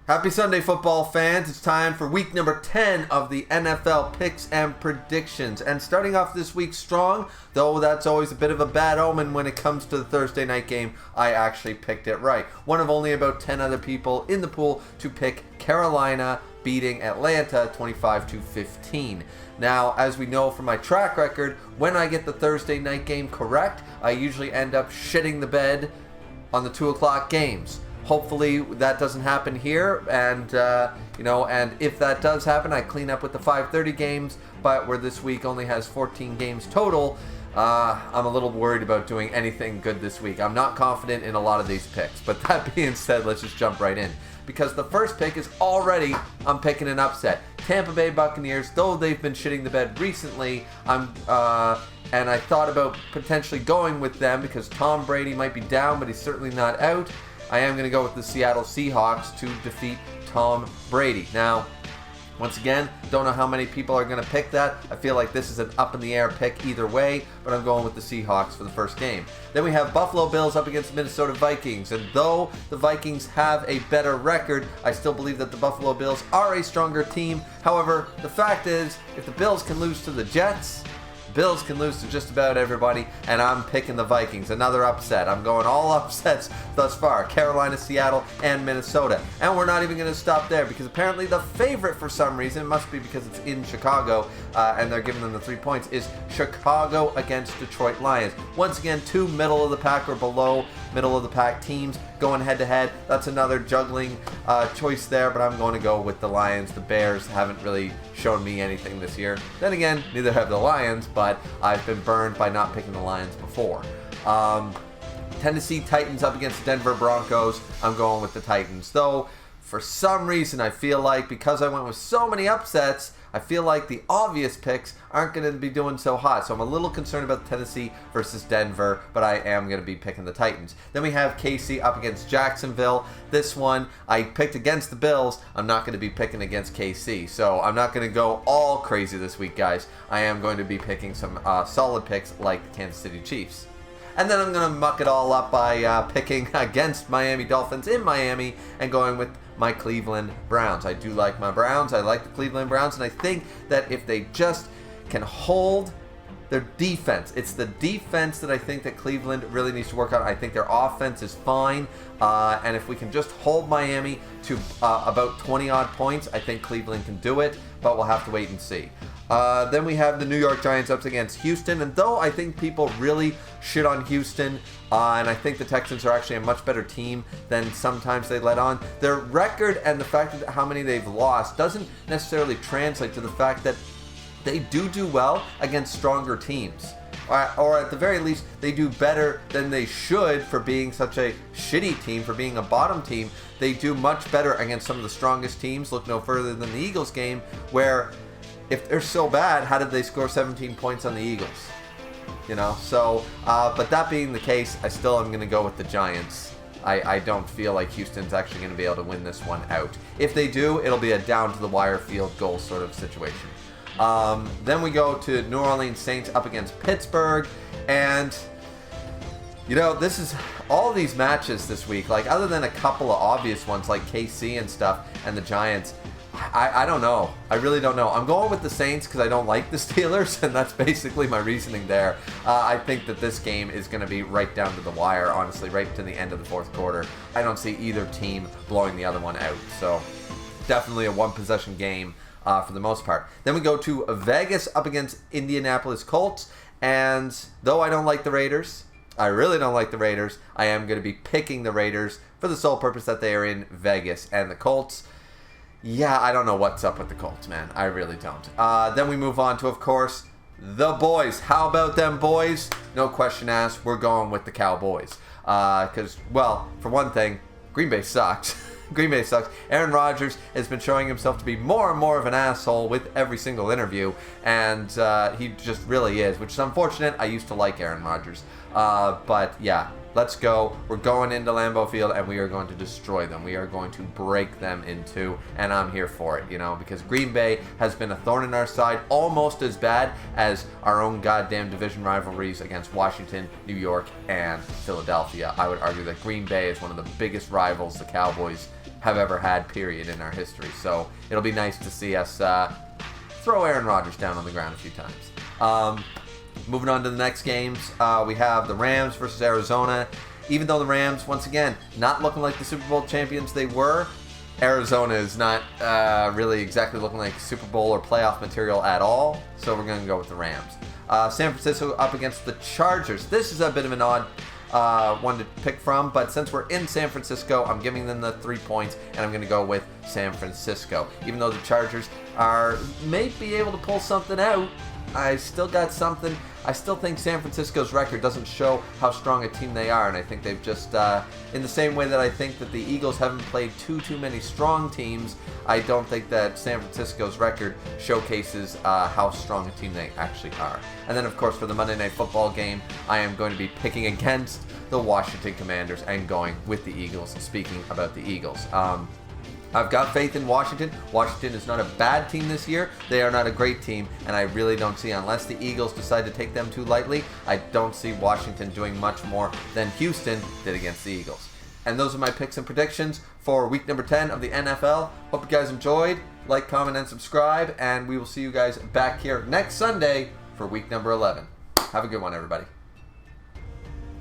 Happy Sunday, football fans. It's time for week number 10 of the NFL picks and predictions. And starting off this week strong, though that's always a bit of a bad omen when it comes to the Thursday night game, I actually picked it right. One of only about 10 other people in the pool to pick Carolina beating Atlanta 25-15. Now, as we know from my track record, when I get the Thursday night game correct, I usually end up shitting the bed on the 2 o'clock games. Hopefully that doesn't happen here, and and if that does happen, I clean up with the 5:30 games. But where this week only has 14 games total, I'm a little worried about doing anything good this week. I'm not confident in a lot of these picks. But that being said, let's just jump right in, because the first pick is already I'm picking an upset. Tampa Bay Buccaneers, though they've been shitting the bed recently, and I thought about potentially going with them because Tom Brady might be down, but he's certainly not out. I am going to go with the Seattle Seahawks to defeat Tom Brady. Now, once again, don't know how many people are going to pick that. I feel like this is an up-in-the-air pick either way, but I'm going with the Seahawks for the first game. Then we have Buffalo Bills up against the Minnesota Vikings. And though the Vikings have a better record, I still believe that the Buffalo Bills are a stronger team. However, the fact is, if the Bills can lose to the Jets, Bills can lose to just about everybody, and I'm picking the Vikings. Another upset. I'm going all upsets thus far. Carolina, Seattle, and Minnesota. And we're not even going to stop there, because apparently the favorite for some reason, it must be because it's in Chicago, and they're giving them the 3 points, is Chicago against Detroit Lions. Once again, two middle-of-the-pack or below middle-of-the-pack teams going head-to-head. That's another juggling choice there, but I'm going to go with the Lions. The Bears haven't really shown me anything this year. Then again, neither have the Lions, but I've been burned by not picking the Lions before. Tennessee Titans up against Denver Broncos. I'm going with the Titans. Though, for some reason, I feel like because I went with so many upsets, I feel like the obvious picks aren't going to be doing so hot. So I'm a little concerned about Tennessee versus Denver, but I am going to be picking the Titans. Then we have KC up against Jacksonville. This one, I picked against the Bills. I'm not going to be picking against KC. So I'm not going to go all crazy this week, guys. I am going to be picking some solid picks like the Kansas City Chiefs. And then I'm going to muck it all up by picking against Miami Dolphins in Miami and going with my Cleveland Browns. I do like my Browns. I like the Cleveland Browns, and I think that if they just can hold their defense, it's the defense that I think that Cleveland really needs to work on. I think their offense is fine, and if we can just hold Miami to about 20-odd points, I think Cleveland can do it, but we'll have to wait and see. Then we have the New York Giants up against Houston, and though I think people really shit on Houston, and I think the Texans are actually a much better team than sometimes they let on, their record and the fact that how many they've lost doesn't necessarily translate to the fact that they do well against stronger teams. Or at the very least, they do better than they should for being such a shitty team, for being a bottom team. They do much better against some of the strongest teams. Look no further than the Eagles game, where if they're so bad, how did they score 17 points on the Eagles? But that being the case, I still am going to go with the Giants. I don't feel like Houston's actually going to be able to win this one out. If they do, it'll be a down-to-the-wire field goal sort of situation. Then we go to New Orleans Saints up against Pittsburgh, and this is all these matches this week, like other than a couple of obvious ones like KC and stuff and the Giants, I don't know. I really don't know. I'm going with the Saints because I don't like the Steelers, and that's basically my reasoning there. I think that this game is going to be right down to the wire, honestly, right to the end of the fourth quarter. I don't see either team blowing the other one out, so definitely a one-possession game for the most part. Then we go to Vegas up against Indianapolis Colts, and though I don't like the Raiders, I really don't like the Raiders, I am going to be picking the Raiders for the sole purpose that they are in Vegas. And the Colts, yeah, I don't know what's up with the Colts, man. I really don't. Then we move on to, of course, the boys. How about them boys? No question asked. We're going with the Cowboys. Because, well, for one thing, Green Bay sucks. Green Bay sucks. Aaron Rodgers has been showing himself to be more and more of an asshole with every single interview, and he just really is, which is unfortunate. I used to like Aaron Rodgers. But yeah, let's go. We're going into Lambeau Field, and we are going to destroy them. We are going to break them in two, and I'm here for it, because Green Bay has been a thorn in our side, almost as bad as our own goddamn division rivalries against Washington, New York, and Philadelphia. I would argue that Green Bay is one of the biggest rivals the Cowboys have ever had, period, in our history. So it'll be nice to see us throw Aaron Rodgers down on the ground a few times. Moving on to the next games, we have the Rams versus Arizona. Even though the Rams, once again, not looking like the Super Bowl champions they were, Arizona is not really exactly looking like Super Bowl or playoff material at all, so we're going to go with the Rams. San Francisco up against the Chargers. This is a bit of an odd one to pick from, but since we're in San Francisco, I'm giving them the 3 points, and I'm going to go with San Francisco. Even though the Chargers may be able to pull something out, I still got something. I still think San Francisco's record doesn't show how strong a team they are, and I think they've just, in the same way that I think that the Eagles haven't played too many strong teams, I don't think that San Francisco's record showcases how strong a team they actually are. And then, of course, for the Monday Night Football game, I am going to be picking against the Washington Commanders and going with the Eagles, speaking about the Eagles. I've got faith in Washington. Washington is not a bad team this year. They are not a great team, and I really don't see, unless the Eagles decide to take them too lightly, I don't see Washington doing much more than Houston did against the Eagles. And those are my picks and predictions for week number 10 of the NFL. Hope you guys enjoyed. Like, comment, and subscribe, and we will see you guys back here next Sunday for week number 11. Have a good one, everybody.